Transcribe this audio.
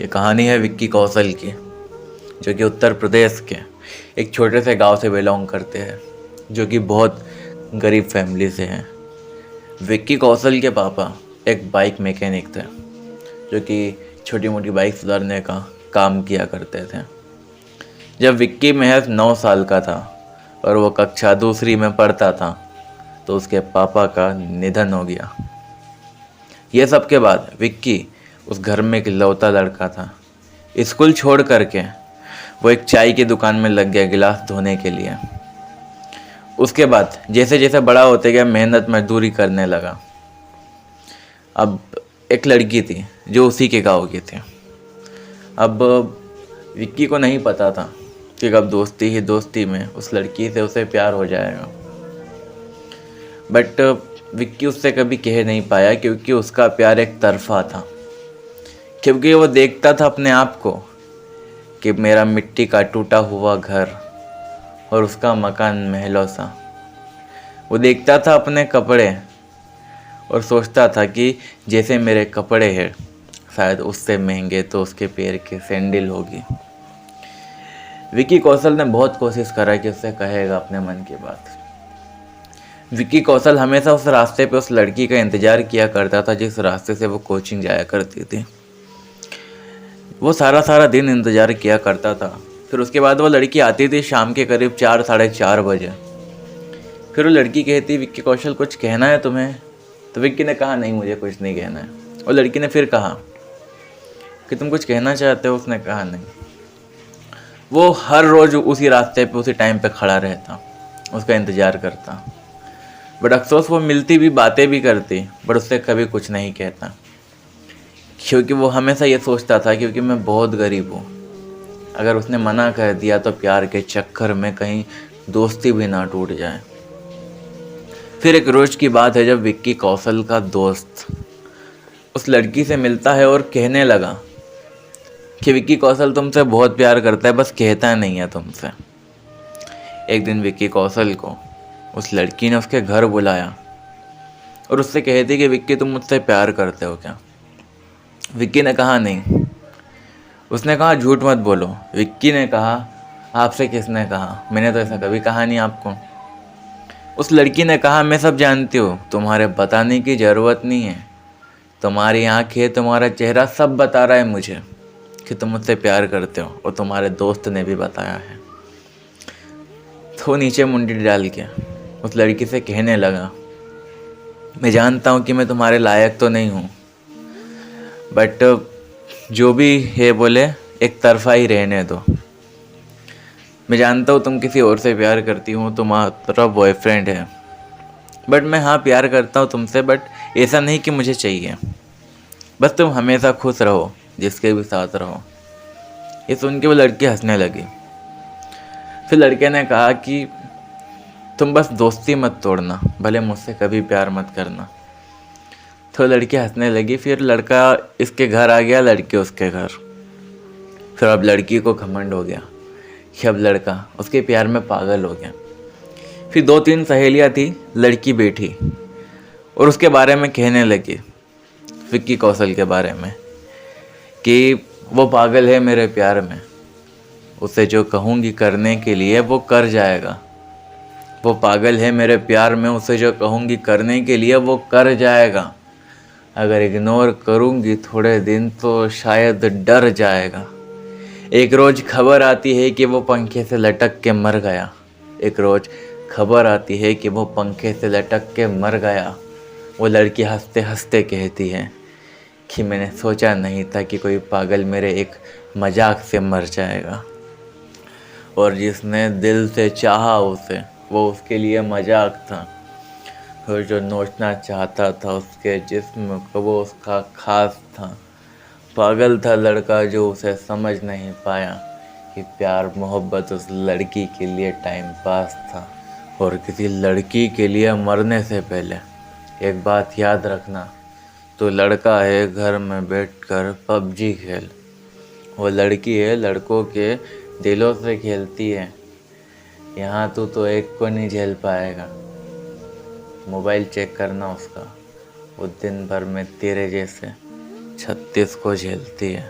ये कहानी है विक्की कौशल की, जो कि उत्तर प्रदेश के एक छोटे से गांव से बिलोंग करते हैं, जो कि बहुत गरीब फैमिली से हैं। विक्की कौशल के पापा एक बाइक मैकेनिक थे, जो कि छोटी मोटी बाइक सुधारने का काम किया करते थे। जब विक्की महज 9 साल का था और वो कक्षा दूसरी में पढ़ता था, तो उसके पापा का निधन हो गया। ये सब के बाद विक्की उस घर में इकलौता लड़का था। स्कूल छोड़ करके वो एक चाय की दुकान में लग गया गिलास धोने के लिए। उसके बाद जैसे जैसे बड़ा होते गया मेहनत मजदूरी करने लगा। अब एक लड़की थी जो उसी के गांव की थी। अब विक्की को नहीं पता था कि कब दोस्ती ही दोस्ती में उस लड़की से उसे प्यार हो जाएगा, बट विक्की उससे कभी कह नहीं पाया क्योंकि उसका प्यार एक तरफा था। क्योंकि वो देखता था अपने आप को कि मेरा मिट्टी का टूटा हुआ घर और उसका मकान महलों सा। वो देखता था अपने कपड़े और सोचता था कि जैसे मेरे कपड़े हैं, शायद उससे महंगे तो उसके पैर के सैंडल होगी। विक्की कौशल ने बहुत कोशिश करा कि उससे कहेगा अपने मन की बात। विक्की कौशल हमेशा उस रास्ते पे उस लड़की का इंतज़ार किया करता था जिस रास्ते से वो कोचिंग जाया करती थी। वो सारा दिन इंतज़ार किया करता था। फिर उसके बाद वो लड़की आती थी शाम के करीब 4 साढ़े 4 बजे। फिर वो लड़की कहती, विक्की कौशल कुछ कहना है तुम्हें? तो विक्की ने कहा, नहीं मुझे कुछ नहीं कहना है। और लड़की ने फिर कहा कि तुम कुछ कहना चाहते हो? उसने कहा नहीं। वो हर रोज़ उसी रास्ते पे उसी टाइम पे खड़ा रहता, उसका इंतज़ार करता। बट अफसोस वो मिलती भी, बातें भी करती, बट उससे कभी कुछ नहीं कहता, क्योंकि वो हमेशा ये सोचता था क्योंकि मैं बहुत गरीब हूँ। अगर उसने मना कर दिया तो प्यार के चक्कर में कहीं दोस्ती भी ना टूट जाए। फिर एक रोज़ की बात है जब विक्की कौशल का दोस्त उस लड़की से मिलता है और कहने लगा कि विक्की कौशल तुमसे बहुत प्यार करता है, बस कहता नहीं है तुमसे। एक दिन विक्की कौशल को उस लड़की ने उसके घर बुलाया और उससे कहती कि विक्की तुम मुझसे प्यार करते हो क्या? विक्की ने कहा नहीं। उसने कहा झूठ मत बोलो। विक्की ने कहा आपसे किसने कहा? मैंने तो ऐसा कभी कहा नहीं आपको। उस लड़की ने कहा मैं सब जानती हूँ, तुम्हारे बताने की ज़रूरत नहीं है। तुम्हारी आँखें, तुम्हारा चेहरा सब बता रहा है मुझे कि तुम मुझसे प्यार करते हो, और तुम्हारे दोस्त ने भी बताया है। तो नीचे मुंडी डाल के उस लड़की से कहने लगा, मैं जानता हूँ कि मैं तुम्हारे लायक तो नहीं हूँ, बट जो भी है बोले एक तरफा ही रहने दो। मैं जानता हूँ तुम किसी और से प्यार करती हो, तुम्हारा बॉयफ्रेंड है, बट मैं हाँ प्यार करता हूँ तुमसे, बट ऐसा नहीं कि मुझे चाहिए। बस तुम हमेशा खुश रहो, जिसके भी साथ रहो। ये सुन के वो लड़की हंसने लगी। फिर लड़के ने कहा कि तुम बस दोस्ती मत तोड़ना, भले मुझसे कभी प्यार मत करना। तो लड़की हंसने लगी। फिर लड़का इसके घर आ गया, लड़की उसके घर। फिर अब लड़की को घमंड हो गया कि अब लड़का उसके प्यार में पागल हो गया। फिर 2-3 सहेलियाँ थी, लड़की बैठी और उसके बारे में कहने लगी, विक्की कौशल के बारे में, कि वो पागल है मेरे प्यार में, उसे जो कहूँगी करने के लिए वो कर जाएगा। वो पागल है मेरे प्यार में, उसे जो कहूँगी करने के लिए वो कर जाएगा। अगर इग्नोर करूँगी थोड़े दिन तो शायद डर जाएगा। एक रोज़ खबर आती है कि वो पंखे से लटक के मर गया। एक रोज़ खबर आती है कि वो पंखे से लटक के मर गया। वो लड़की हंसते हंसते कहती है कि मैंने सोचा नहीं था कि कोई पागल मेरे एक मजाक से मर जाएगा, और जिसने दिल से चाहा उसे, वो उसके लिए मजाक था, और जो नोचना चाहता था उसके जिस्म को, वो उसका खास था। पागल था लड़का जो उसे समझ नहीं पाया कि प्यार मोहब्बत उस लड़की के लिए टाइम पास था। और किसी लड़की के लिए मरने से पहले एक बात याद रखना, तो लड़का है घर में बैठकर पबजी खेल, वो लड़की है लड़कों के दिलों से खेलती है। यहाँ तू तो एक को नहीं झेल पाएगा। मोबाइल चेक करना उसका, वो दिन भर में तेरे जैसे 36 को झेलती है।